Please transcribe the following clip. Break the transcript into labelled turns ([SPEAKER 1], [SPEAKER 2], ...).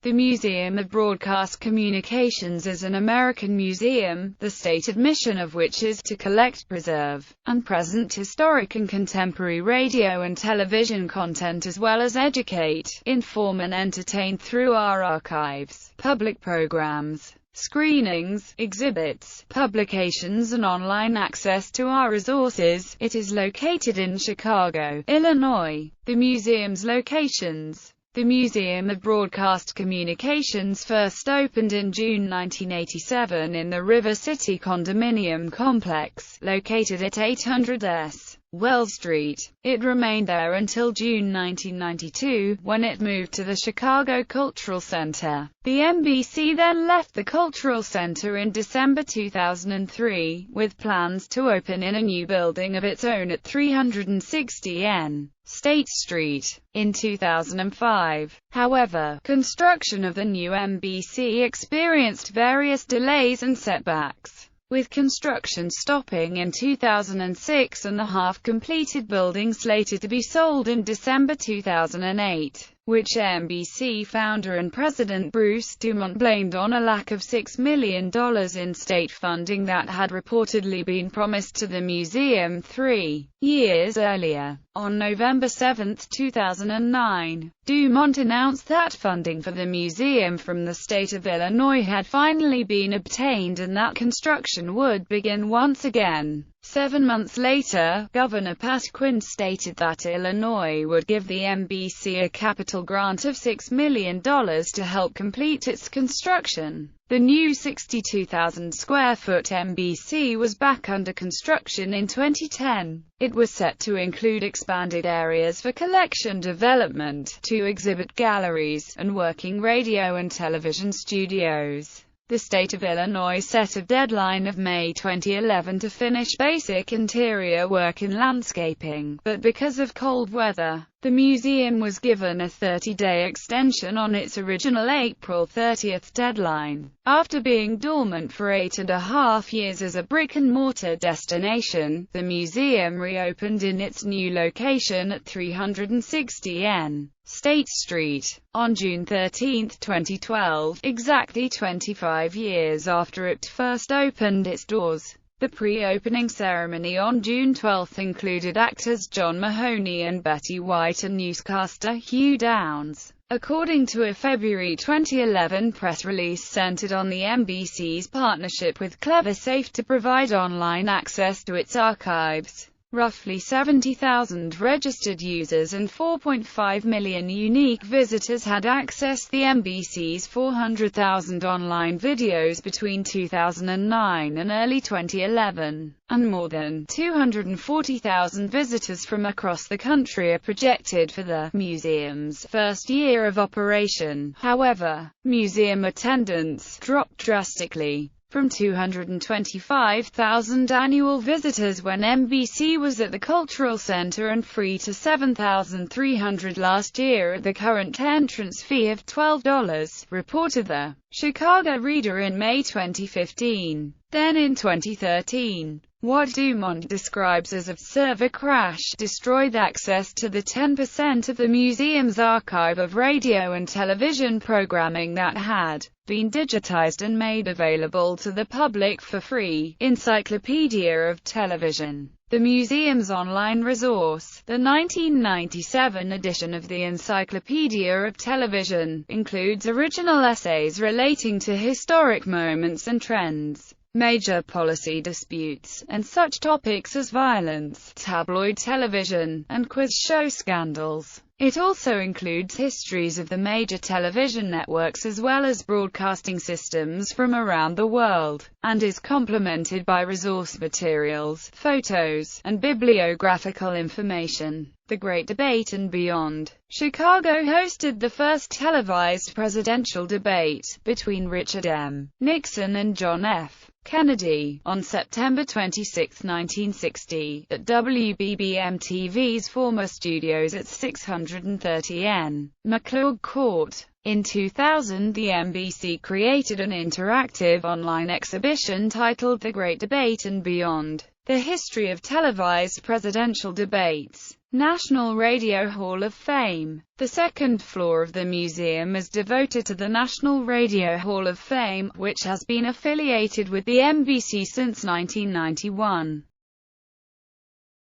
[SPEAKER 1] The Museum of Broadcast Communications is an American museum, the stated mission of which is to collect, preserve, and present historic and contemporary radio and television content as well as educate, inform and entertain through our archives, public programs, screenings, exhibits, publications and online access to our resources. It is located in Chicago, Illinois. The museum's locations. The Museum of Broadcast Communications first opened in June 1987 in the River City Condominium Complex, located at 800 S. Wells Street. It remained there until June 1992, when it moved to the Chicago Cultural Center. The NBC then left the Cultural Center in December 2003, with plans to open in a new building of its own at 360 N. State Street. In 2005, however, construction of the new NBC experienced various delays and setbacks, with construction stopping in 2006 and the half-completed building slated to be sold in December 2008, which NBC founder and president Bruce Dumont blamed on a lack of $6 million in state funding that had reportedly been promised to the museum 3 years earlier. On November 7, 2009, Dumont announced that funding for the museum from the state of Illinois had finally been obtained and that construction would begin once again. 7 months later, Governor Pat Quinn stated that Illinois would give the NBC a capital grant of $6 million to help complete its construction. The new 62,000-square-foot NBC was back under construction in 2010. It was set to include expanded areas for collection development, 2 exhibit galleries, and working radio and television studios. The state of Illinois set a deadline of May 2011 to finish basic interior work in landscaping, but because of cold weather, the museum was given a 30-day extension on its original April 30 deadline. After being dormant for 8.5 years as a brick-and-mortar destination, the museum reopened in its new location at 360 N. State Street, on June 13, 2012, exactly 25 years after it first opened its doors. The pre-opening ceremony on June 12 included actors John Mahoney and Betty White and newscaster Hugh Downs. According to a February 2011 press release centered on the NBC's partnership with CleverSafe to provide online access to its archives. Roughly 70,000 registered users and 4.5 million unique visitors had accessed the NBC's 400,000 online videos between 2009 and early 2011, and more than 240,000 visitors from across the country are projected for the museum's first year of operation. However, museum attendance dropped drastically, from 225,000 annual visitors when NBC was at the Cultural Center and free to 7,300 last year at the current entrance fee of $12, reported the Chicago Reader in May 2015. Then in 2013, what Dumont describes as a server crash destroyed access to the 10% of the museum's archive of radio and television programming that had been digitized and made available to the public for free. Encyclopedia of Television. The museum's online resource, the 1997 edition of the Encyclopedia of Television, includes original essays relating to historic moments and trends, major policy disputes, and such topics as violence, tabloid television, and quiz show scandals. It also includes histories of the major television networks as well as broadcasting systems from around the world, and is complemented by resource materials, photos, and bibliographical information. The Great Debate and Beyond. Chicago hosted the first televised presidential debate between Richard M. Nixon and John F. Kennedy, on September 26, 1960, at WBBM-TV's former studios at 630 N. McClurg Court. In 2000, the NBC created an interactive online exhibition titled The Great Debate and Beyond: The History of Televised Presidential Debates. National Radio Hall of Fame. The second floor of the museum is devoted to the National Radio Hall of Fame, which has been affiliated with the NBC since 1991.